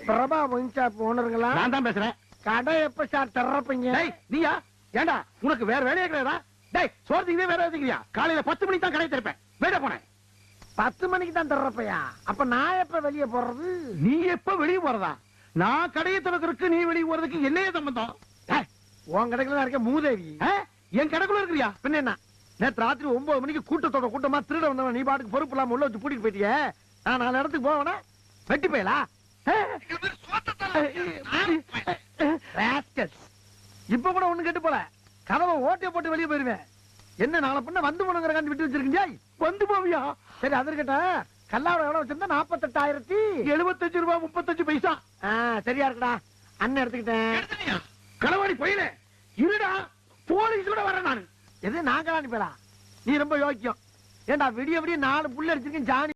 Prabha wine shop ஓனருங்களா? நான் தான் பேசுறேன். கடை எப்ப சார் திறப்பீங்க? நீயா? ஏண்டா உனக்கு வேற வேலையே கிடையாதா? டேய் சோர்த்திங்களே வேற எதுக்குறியா? காலையில 10 மணிக்கு தான் கடை திறப்பேன். வேட போனேன். 10 மணிக்கு தான் திறப்பையா? அப்ப நான் எப்ப வெளியே போறது? நீ எப்ப வெளியே போறதா? நான் கடையை திறக்கிறதுக்கு நீ வெளியே போறதுக்கு என்னைய சம்பந்தம்? உன் கடைக்குள்ள தான் இருக்க மூதேவி. என் கடைக்குள்ள இருக்கிறியா? பின்ன என்ன? நேற்று ராத்திரி 9 மணிக்கு கூட்டத்தோட கூட்டமா திருட வந்தவன் நீ பாட்டுக்கு பொறுப்பு இல்லாம உள்ள வச்சு பூட்டிட்டு போயிட்டிய. நான் 4 இடத்துக்கு போவேனா? வெட்டி போயலா? இப்ப கூட ஒண்ணு கெட்டு போல. கதவை ஓட்டைய போட்டு வெளியே போயிருவேன். என்ன நாளை பண்ண வந்து போனுங்கிற காண்டி விட்டு வச்சிருக்கீங்க. வந்து போவியா? சரி அது இருக்கட்டும். கல்லாவோட எவ்வளவு வச்சிருந்தா? 48,075 ரூபாய் 35 பைசா. சரியா இருக்குடா. அண்ணன் எடுத்துக்கிட்டேன். களவாடி போயில இருடா. போலீஸ் கூட வரேன் நானு. எது நான் கலாணி பேரா? நீ ரொம்ப யோக்கியம். ஏண்டா விடிய விடிய 4 புள்ள அடிச்சிருக்கேன் ஜானி.